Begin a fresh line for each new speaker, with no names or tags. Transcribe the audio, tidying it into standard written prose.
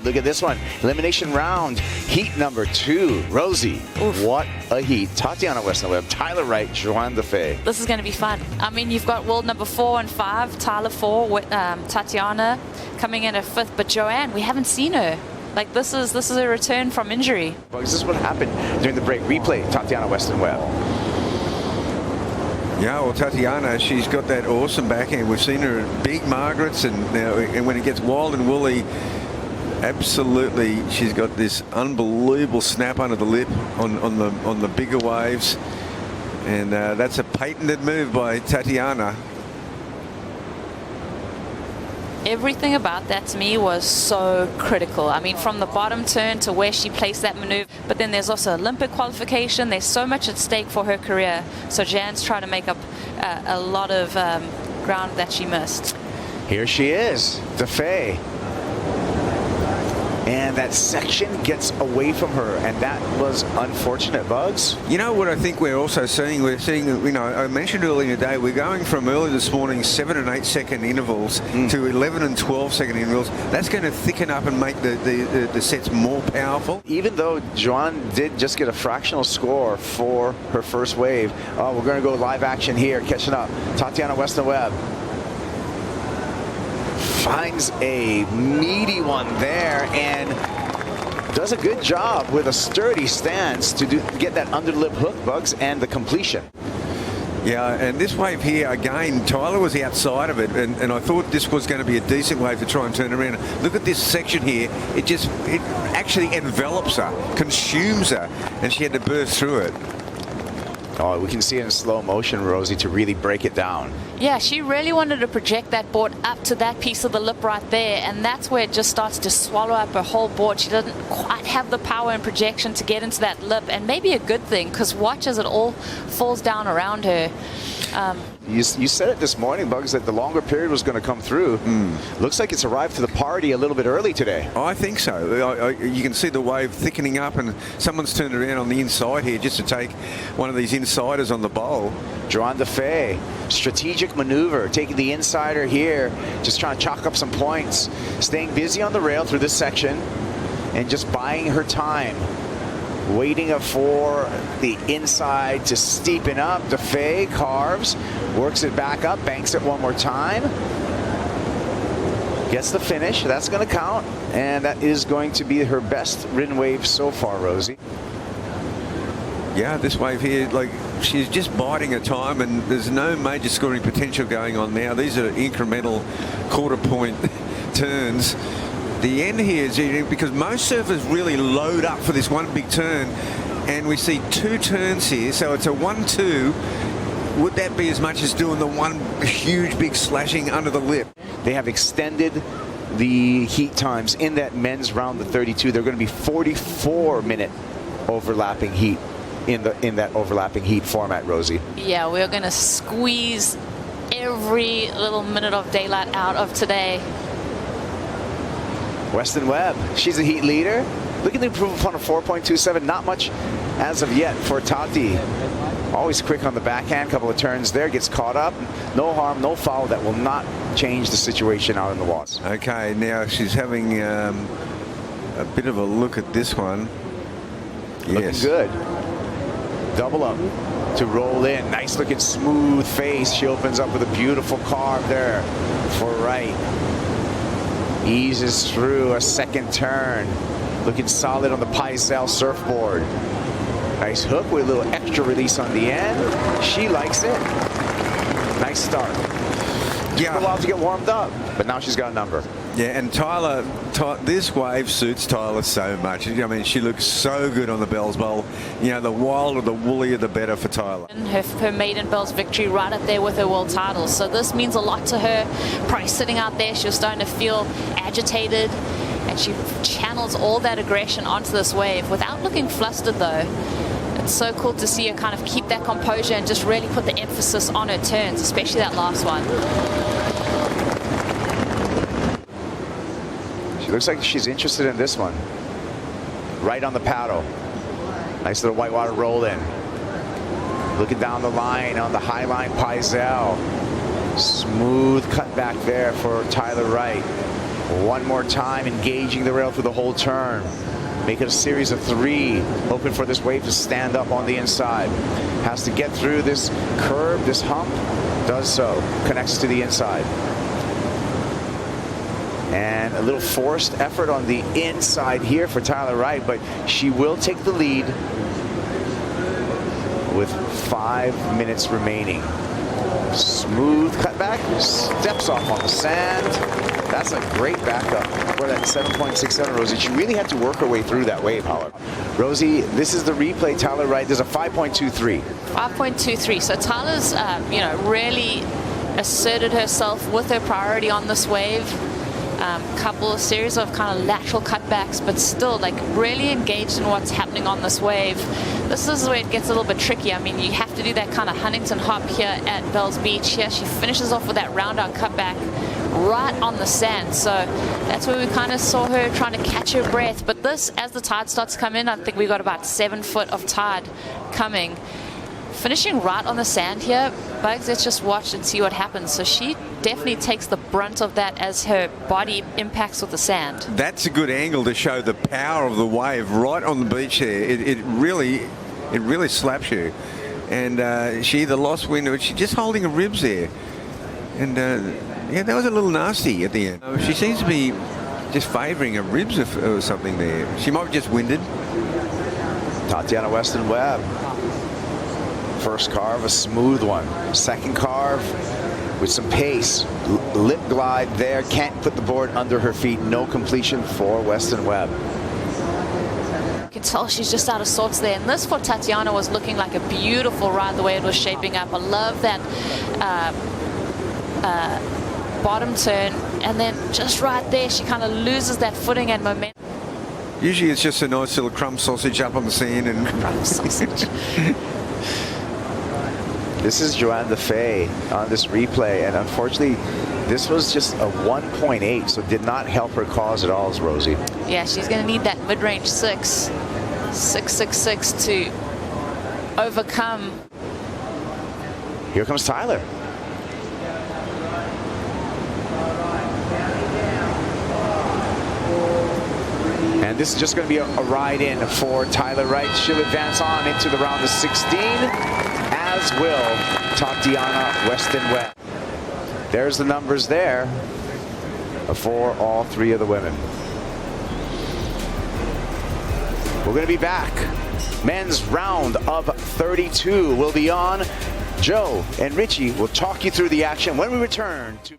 Look at this one. Elimination round, heat number 2. Rosie, oof. What a heat. Tatiana Weston-Webb, Tyler Wright, Johanne Defay.
This is going to be fun. I mean, you've got world number 4 and 5, Tyler 4, Tatiana coming in at 5th, but Johanne, we haven't seen her. Like, this is a return from injury.
Well, this is what happened during the break. Replay, Tatiana Weston-Webb.
Yeah, well, Tatiana, she's got that awesome backhand. We've seen her at Big Margaret's, and when it gets wild and woolly, absolutely, she's got this unbelievable snap under the lip on the bigger waves, and that's a patented move by Tatiana.
Everything about that to me was so critical. I mean, from the bottom turn to where she placed that maneuver, but then there's also Olympic qualification. There's so much at stake for her career. So Jan's trying to make up a lot of ground that she missed.
Here she is, Defay. And that section gets away from her, and that was unfortunate, Bugs.
You know what I think we're also seeing? We're seeing, you know, I mentioned earlier today, we're going from early this morning 7 and 8 second intervals to 11 and 12 second intervals. That's going to thicken up and make the sets more powerful.
Even though Johanne did just get a fractional score for her first wave, we're going to go live action here, catching up. Tatiana Weston-Webb finds a meaty one there and does a good job with a sturdy stance to get that underlip hook, Bugs, and the completion.
Yeah, and this wave here, again, Tyler was outside of it, and I thought this was going to be a decent wave to try and turn around. Look at this section here. It actually envelops her, consumes her, and she had to burst through it.
Oh, we can see it in slow motion, Rosie, to really break it down.
Yeah, she really wanted to project that board up to that piece of the lip right there, and that's where it just starts to swallow up her whole board. She doesn't quite have the power and projection to get into that lip, and maybe a good thing, because watch as it all falls down around her.
You said it this morning, Bugs, that the longer period was going to come through. Looks like it's arrived to the party a little bit early today.
I think so. You can see the wave thickening up, and someone's turned around on the inside here just to take one of these insiders on the bowl.
Johanne Defay, strategic maneuver, taking the insider here, just trying to chalk up some points, staying busy on the rail through this section, and just buying her time. Waiting for the inside to steepen up. Defay carves, works it back up, banks it one more time. Gets the finish, that's going to count. And that is going to be her best ridden wave so far, Rosie.
Yeah, this wave here, like, she's just biding her time, and there's no major scoring potential going on now. These are incremental quarter-point turns. The end here is because most surfers really load up for this one big turn, and we see 2 turns here, so it's a 1-2. Would that be as much as doing the one huge big slashing under the lip?
They have extended the heat times in that men's round of 32. They're going to be 44-minute overlapping heat in that overlapping heat format, Rosie.
Yeah, we're going to squeeze every little minute of daylight out of today.
Weston-Webb, she's a heat leader. Looking to improve upon a 4.27. Not much as of yet for Tati. Always quick on the backhand. Couple of turns there. Gets caught up. No harm, no foul. That will not change the situation out in the waters.
Okay, now she's having a bit of a look at this one.
Looking good. Double up to roll in. Nice looking smooth face. She opens up with a beautiful carve there for Wright. Eases through a second turn. Looking solid on the Paizel surfboard. Nice hook with a little extra release on the end. She likes it. Nice start. Took a while to get warmed up, but now she's got a number.
Yeah, and Tyler, this wave suits Tyler so much. I mean, she looks so good on the Bells Bowl. You know, the wilder, the woollier, the better for Tyler.
And her maiden Bells victory right up there with her world title. So this means a lot to her. Probably sitting out there, she was starting to feel agitated, and she channels all that aggression onto this wave without looking flustered, though. It's so cool to see her kind of keep that composure and just really put the emphasis on her turns, especially that last one.
Looks like she's interested in this one. Right on the paddle. Nice little whitewater roll in. Looking down the line on the high line Paizel. Smooth cut back there for Tyler Wright. One more time, engaging the rail through the whole turn. Make it a series of 3, hoping for this wave to stand up on the inside. Has to get through this curve, this hump. Does so. Connects to the inside. And a little forced effort on the inside here for Tyler Wright, but she will take the lead with 5 minutes remaining. Smooth cutback, steps off on the sand. That's a great backup for that 7.67, Rosie. She really had to work her way through that wave, however. Rosie, this is the replay. Tyler Wright does a 5.23.
5.23. So Tyler's, really asserted herself with her priority on this wave. Series of kind of lateral cutbacks, but still like really engaged in what's happening on this wave. This is where it gets a little bit tricky. I mean, you have to do that kind of Huntington hop here at Bells Beach. Here she finishes off with that round out cutback right on the sand. So that's where we kind of saw her trying to catch her breath. But this, as the tide starts to come in, I think we got about 7 foot of tide coming. Finishing right on the sand here, Bugs, let's just watch and see what happens. So she definitely takes the brunt of that as her body impacts with the sand. That's
a good angle to show the power of the wave right on the beach there. It really slaps you. And she either lost wind or she's just holding her ribs there. And yeah, that was a little nasty at the end. She seems to be just favouring her ribs or something there. She might be just winded.
Tatiana Weston-Webb. First carve, a smooth one. Second carve with some pace. Lip glide there. Can't put the board under her feet. No completion for Weston-Webb.
You can tell she's just out of sorts there. And this for Tatiana was looking like a beautiful ride the way it was shaping up. I love that bottom turn. And then just right there, she kind of loses that footing and momentum.
Usually it's just a nice little crumb sausage up on the sand. And
crumb sausage.
This is Johanne Defay on this replay, and unfortunately, this was just a 1.8, so did not help her cause at all, Rosie.
Yeah, she's going to need that mid-range 6.66 to overcome.
Here comes Tyler. And this is just going to be a ride-in for Tyler Wright. She'll advance on into the round of 16. As will Tatiana Weston-Webb. There's the numbers there for all 3 of the women. We're going to be back. Men's round of 32 will be on. Joe and Richie will talk you through the action when we return to